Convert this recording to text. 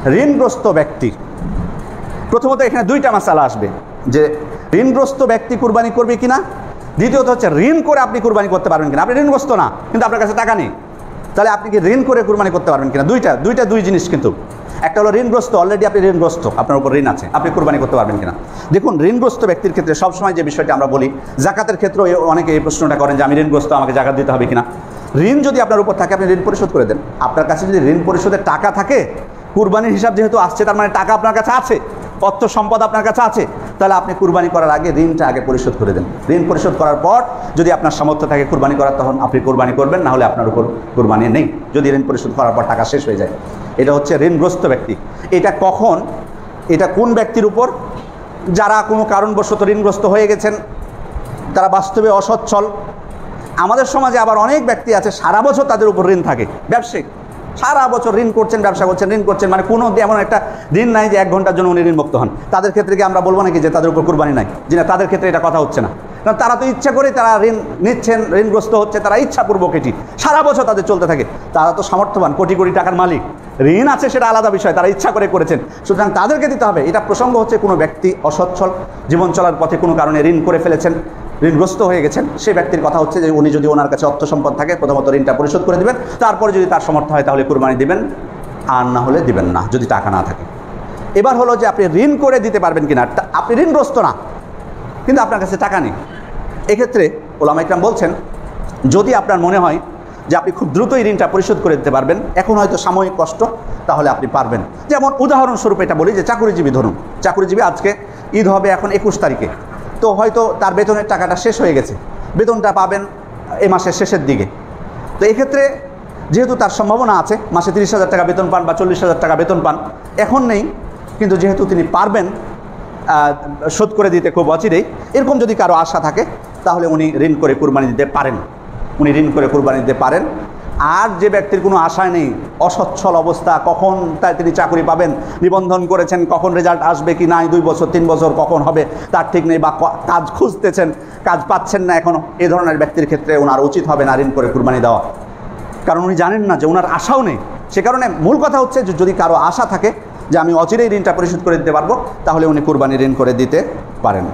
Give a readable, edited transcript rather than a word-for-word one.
ঋণগ্রস্ত ব্যক্তি, প্রথমত এখানে দুইটা মাসালা আসবে যে ঋণগ্রস্ত ব্যক্তি কুরবানি করবে কিনা, দ্বিতীয়ত হচ্ছে ঋণ করে আপনি কুরবানি করতে পারবেন কিনা। আপনি ঋণগ্রস্ত না, কিন্তু আপনার কাছে টাকা নেই, তাহলে আপনি কি ঋণ করে কুরবানি করতে পারবেন কিনা। দুই জিনিস কিন্তু। একটা হলো ঋণগ্রস্ত, অলরেডি আপনি ঋণগ্রস্ত, আপনার উপর ঋণ আছে, আপনি কুরবানি করতে পারবেন কিনা। দেখুন, ঋণগ্রস্ত ব্যক্তির ক্ষেত্রে সবসময় যে বিষয়টা আমরা বলি, জাকাতের ক্ষেত্রেও অনেকে এই প্রশ্নটা করেন যে আমি ঋণগ্রস্ত, আমাকে জাকাত দিতে হবে কিনা। ঋণ যদি আপনার উপর থাকে, আপনি ঋণ পরিশোধ করে দেন। আপনার কাছে যদি ঋণ পরিশোধের টাকা থাকে, কুরবানির হিসাব যেহেতু আসছে, তার মানে টাকা আপনার কাছে আছে, অর্থ সম্পদ আপনার কাছে আছে, তাহলে আপনি কুরবানি করার আগে ঋণটা আগে পরিশোধ করে দেন। ঋণ পরিশোধ করার পর যদি আপনার সামর্থ্য থাকে কুরবানি করার, তখন আপনি কুরবানি করবেন, না হলে আপনার উপর কুরবানি নেই, যদি ঋণ পরিশোধ করার পর টাকা শেষ হয়ে যায়। এটা হচ্ছে ঋণগ্রস্ত ব্যক্তি। এটা কখন, এটা কোন ব্যক্তির উপর? যারা কোনো কারণবশত ঋণগ্রস্ত হয়ে গেছেন, তারা বাস্তবে অসচ্ছল। আমাদের সমাজে আবার অনেক ব্যক্তি আছে সারা বছর তাদের উপর ঋণ থাকে, ব্যবসায়িক, সারা বছর ঋণ করছেন, ব্যবসা করছেন, ঋণ করছেন, মানে কোনো এমন একটা দিন নাই যে 1 ঘন্টার জন্য উনি ঋণমুক্ত হন। তাদের ক্ষেত্রে কি আমরা বলবো নাকি যে তাদের উপর কুরবানি নাই? যে না, তাদের ক্ষেত্রে এটা কথা হচ্ছে না, কারণ তারা তো ইচ্ছা করে তারা ঋণ নিচ্ছেন, ঋণগ্রস্ত হচ্ছে, তারা ইচ্ছাপূর্বক এটি সারা বছর তাদের চলতে থাকে। তারা তো সামর্থ্যবান, কোটি কোটি টাকার মালিক, ঋণ আছে সেটা আলাদা বিষয়, তারা ইচ্ছা করে করেছেন, সুতরাং তাদেরকে দিতে হবে। এটা প্রসঙ্গ হচ্ছে কোনো ব্যক্তি অসচ্ছল, জীবন চলার পথে কোনো কারণে ঋণ করে ফেলেছেন, ঋণগ্রস্ত হয়ে গেছেন, সেই ব্যক্তির কথা হচ্ছে যে উনি যদি ওনার কাছে অর্থ সম্পদ থাকে, প্রথমত ঋণটা পরিশোধ করে দেবেন, তারপরে যদি তার সামর্থ্য হয় তাহলে কুরবানি দিবেন, আর না হলে দিবেন না, যদি টাকা না থাকে। এবার হলো যে আপনি ঋণ করে দিতে পারবেন কিনা। আপনি ঋণগ্রস্ত না, কিন্তু আপনার কাছে টাকা নেই। এক্ষেত্রে ওলামা ইকরাম বলছেন, যদি আপনার মনে হয় যে আপনি খুব দ্রুতই ঋণটা পরিশোধ করে দিতে পারবেন, এখন হয়তো সাময়িক কষ্ট, তাহলে আপনি পারবেন। যেমন উদাহরণস্বরূপ এটা বলি যে চাকুরিজীবী, ধরুন চাকুরিজীবী, আজকে ঈদ হবে এখন 21 তারিখে, তো হয়তো তার বেতনের টাকাটা শেষ হয়ে গেছে, বেতনটা পাবেন এই মাসের শেষের দিকে। তো এক্ষেত্রে যেহেতু তার সম্ভাবনা আছে মাসে 30,000 টাকা বেতন পান বা 40,000 টাকা বেতন পান, এখন নেই, কিন্তু যেহেতু তিনি পারবেন শোধ করে দিতে খুব অচিরেই, এরকম যদি কারো আশা থাকে, তাহলে উনি ঋণ করে কুরবানি দিতে পারেন, উনি ঋণ করে কুরবানি দিতে পারেন। আর যে ব্যক্তির কোনো আশায় নেই, অসচ্ছল অবস্থা, কখন তাই তিনি চাকরি পাবেন, নিবন্ধন করেছেন, কখন রেজাল্ট আসবে কি নাই, 2 বছর 3 বছর কখন হবে তার ঠিক নেই, বা কাজ খুঁজতেছেন, কাজ পাচ্ছেন না এখনও, এই ধরনের ব্যক্তির ক্ষেত্রে ওনার উচিত হবে না ঋণ করে কুরবানি দেওয়া, কারণ উনি জানেন না যে ওনার আশাও নেই। সে কারণে মূল কথা হচ্ছে যে যদি কারো আশা থাকে যে আমি অচিরেই ঋণটা পরিশোধ করে দিতে পারবো, তাহলে উনি কুরবানি ঋণ করে দিতে পারেন।